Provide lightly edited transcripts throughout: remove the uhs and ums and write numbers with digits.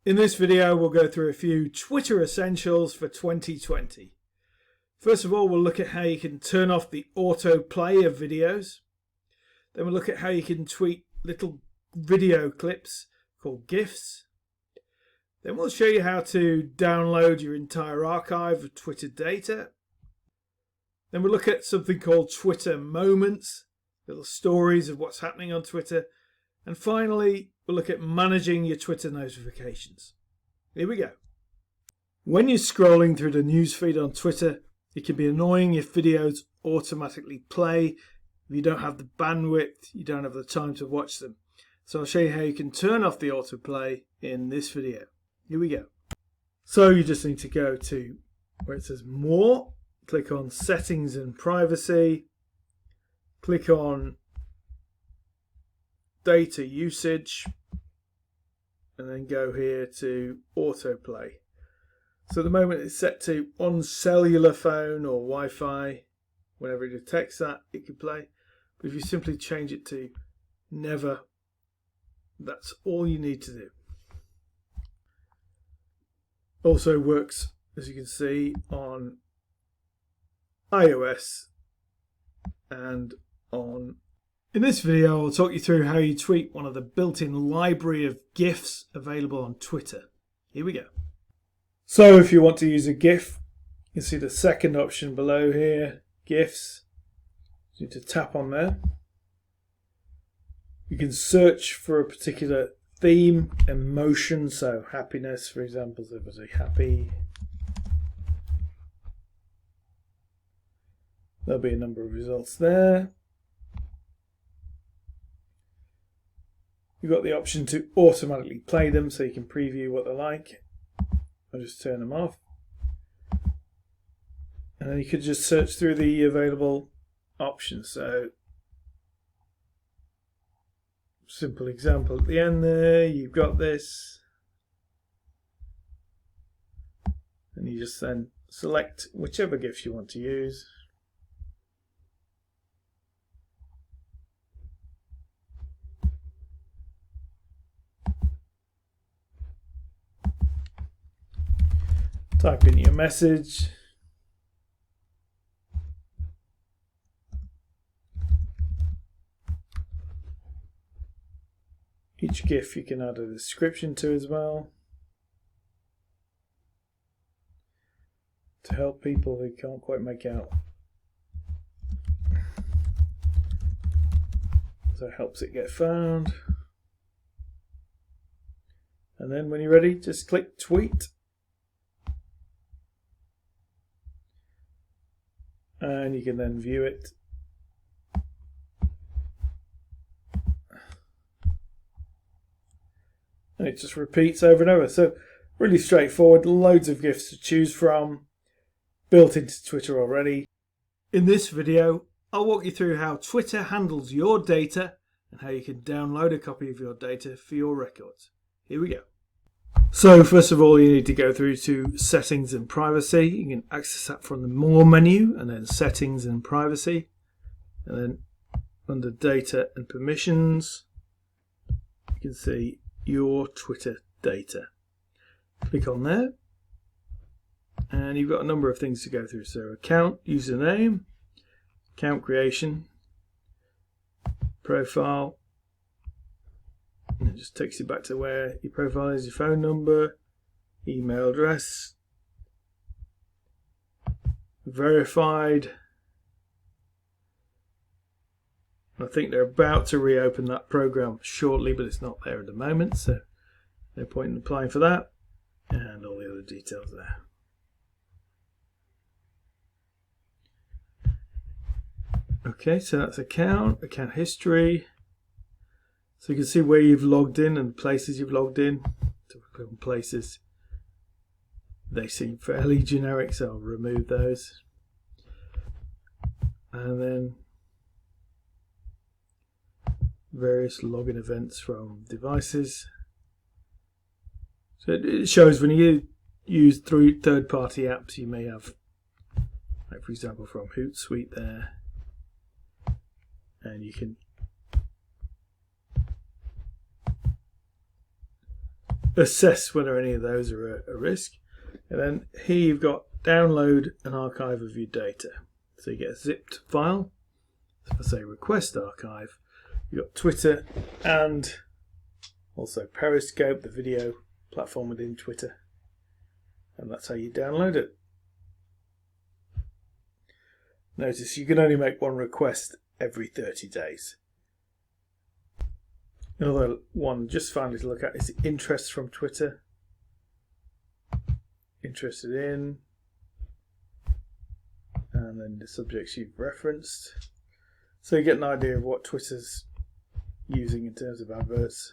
In this video, we'll go through a few Twitter essentials for 2020. First of all, we'll look at how you can turn off the autoplay of videos. Then we'll look at how you can tweet little video clips called GIFS. Then we'll show you how to download your entire archive of Twitter data. Then we'll look at something called Twitter moments, little stories of what's happening on Twitter. And finally, we'll look at managing your Twitter notifications. Here we go. When you're scrolling through the newsfeed on Twitter, it can be annoying if videos automatically play. If you don't have the bandwidth, you don't have the time to watch them. So I'll show you how you can turn off the autoplay in this video. Here we go. So you just need to go to where it says More, click on Settings and Privacy, click on Data Usage, and then go here to Autoplay. So at the moment it's set to on cellular phone or Wi-Fi. Whenever it detects that, it can play. But if you simply change it to never, that's all you need to do. Also works, as you can see, on iOS and on. In this video, I'll talk you through how you tweet one of the built-in library of GIFs available on Twitter. Here we go. So if you want to use a GIF, you can see the second option below here, GIFs. You need to tap on there. You can search for a particular theme, emotion, so happiness, for example, so if I say happy, there'll be a number of results there. You've got the option to automatically play them, so you can preview what they're like. I'll just turn them off. And then you could just search through the available options. So, simple example at the end there, you've got this. And you just then select whichever GIF you want to use. Type in your message. Each GIF you can add a description to as well, to help people who can't quite make out. So it helps it get found. And then when you're ready, just click tweet. And you can then view it. And it just repeats over and over. So really straightforward, loads of GIFs to choose from, built into Twitter already. In this video, I'll walk you through how Twitter handles your data and how you can download a copy of your data for your records. Here we go. So first of all, you need to go through to Settings and Privacy. You can access that from the More menu and then Settings and Privacy. And then under Data and Permissions, you can see your Twitter data. Click on there. And you've got a number of things to go through. So account, username, account creation, profile. And it just takes you back to where your profile is, your phone number, email address, verified. I think they're about to reopen that program shortly, but it's not there at the moment, so no point in applying for that, and all the other details there. Okay, so that's account history. So you can see where you've logged in and places you've logged in. So we click on places. They seem fairly generic, so I'll remove those. And then various login events from devices. So it shows when you use third-party apps, you may have, like for example, from Hootsuite there. And you can assess whether any of those are a risk. And then here you've got download and archive of your data. So you get a zipped file. So if I say request archive, you've got Twitter and also Periscope, the video platform within Twitter. And that's how you download it. Notice you can only make one request every 30 days. Another one just finally to look at is the interests from Twitter. Interested in, and then the subjects you've referenced. So you get an idea of what Twitter's using in terms of adverts.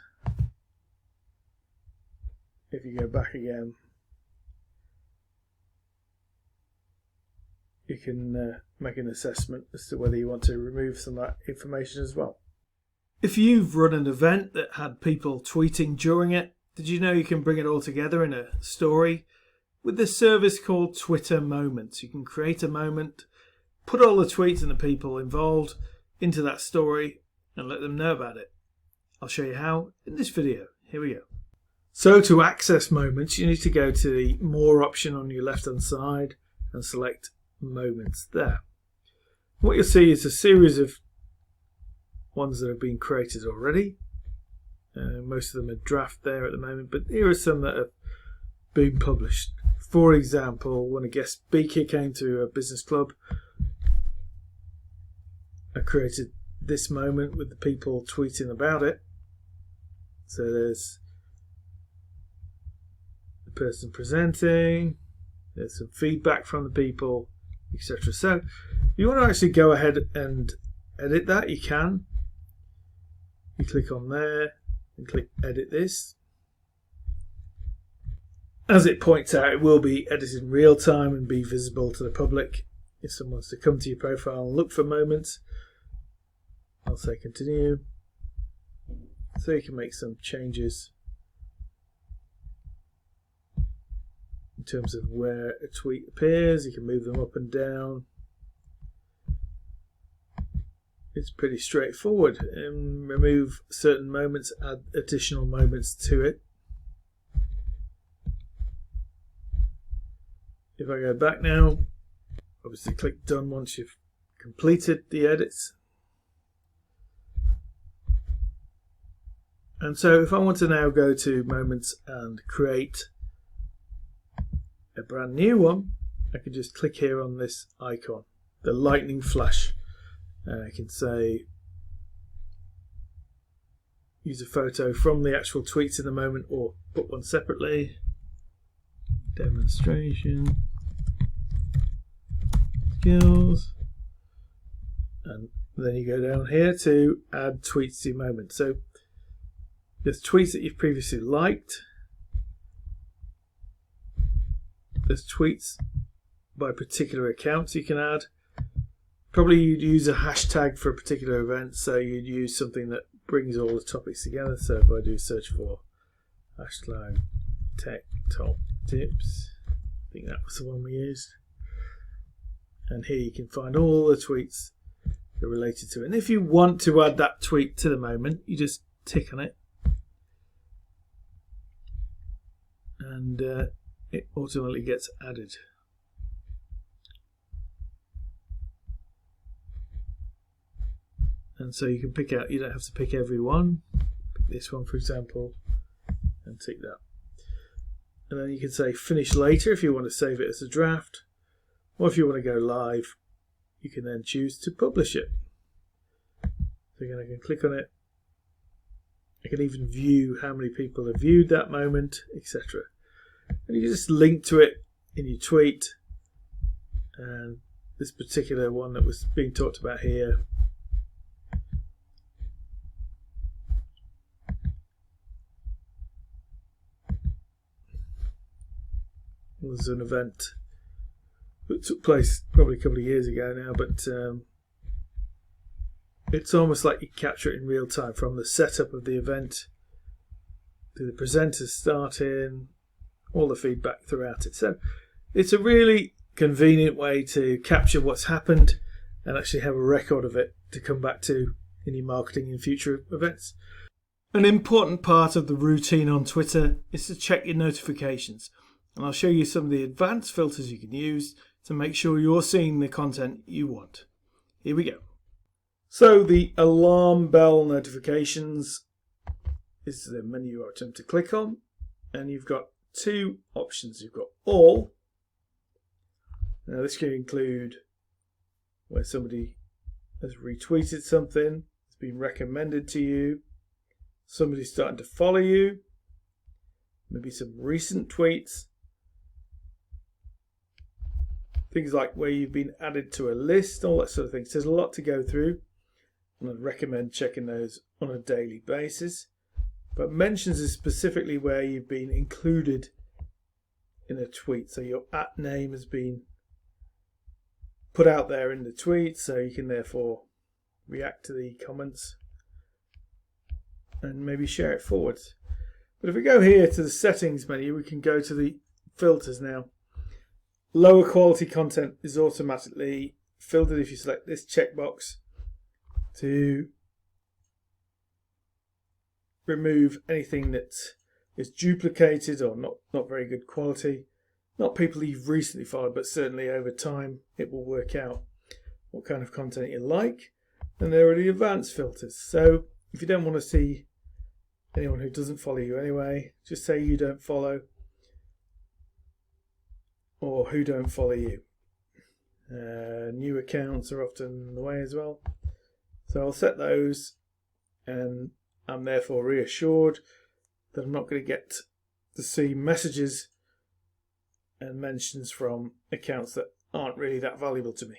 If you go back again, you can make an assessment as to whether you want to remove some of that information as well. If you've run an event that had people tweeting during it, did you know you can bring it all together in a story with this service called Twitter Moments? You can create a moment, put all the tweets and the people involved into that story and let them know about it. I'll show you how in this video. Here we go. So to access Moments, you need to go to the More option on your left hand side and select Moments there. What you'll see is a series of ones that have been created already. Most of them are draft there at the moment, but here are some that have been published. For example, when a guest speaker came to a business club, I created this moment with the people tweeting about it. So there's the person presenting, there's some feedback from the people, etc. So if you want to actually go ahead and edit that, you can. You click on there and click edit this. As it points out, it will be edited in real time and be visible to the public. If someone wants to come to your profile and look for moments, I'll say continue. So you can make some changes in terms of where a tweet appears. You can move them up and down. It's pretty straightforward. And remove certain moments, add additional moments to it. If I go back now, obviously click done once you've completed the edits. And so if I want to now go to Moments and create a brand new one, I can just click here on this icon, the lightning flash. And I can say use a photo from the actual tweets in the moment or put one separately. Demonstration skills, and then you go down here to add tweets to your moment. So there's tweets that you've previously liked, there's tweets by particular accounts you can add. Probably you'd use a hashtag for a particular event, so you'd use something that brings all the topics together. So if I do search for hashtag tech top tips, I think that was the one we used, and here you can find all the tweets that are related to it. And if you want to add that tweet to the moment, you just tick on it and it automatically gets added. And so you can pick out, you don't have to pick every one. Pick this one for example and tick that. And then you can say finish later if you want to save it as a draft, or if you want to go live you can then choose to publish it. So again, I can click on it, I can even view how many people have viewed that moment, etc. And you just link to it in your tweet. And this particular one that was being talked about here, was an event that took place probably a couple of years ago now, but it's almost like you capture it in real time, from the setup of the event to the presenters starting, all the feedback throughout it. So it's a really convenient way to capture what's happened and actually have a record of it to come back to in your marketing in future events. An important part of the routine on Twitter is to check your notifications, and I'll show you some of the advanced filters you can use to make sure you're seeing the content you want. Here we go. So the alarm bell notifications is the menu item to click on, and you've got two options. You've got all. Now this can include where somebody has retweeted something, it's been recommended to you, somebody's starting to follow you, maybe some recent tweets, things like where you've been added to a list, all that sort of thing. So there's a lot to go through, and I'd recommend checking those on a daily basis. But mentions is specifically where you've been included in a tweet. So your @ name has been put out there in the tweet, so you can therefore react to the comments and maybe share it forwards. But if we go here to the settings menu, we can go to the filters now. Lower quality content is automatically filtered if you select this checkbox to remove anything that is duplicated or not very good quality. Not people you've recently followed, but certainly over time it will work out what kind of content you like. And there are the advanced filters. So if you don't want to see anyone who doesn't follow you anyway, just say you don't follow or who don't follow you. New accounts are often the way as well. So I'll set those, and I'm therefore reassured that I'm not going to get to see messages and mentions from accounts that aren't really that valuable to me.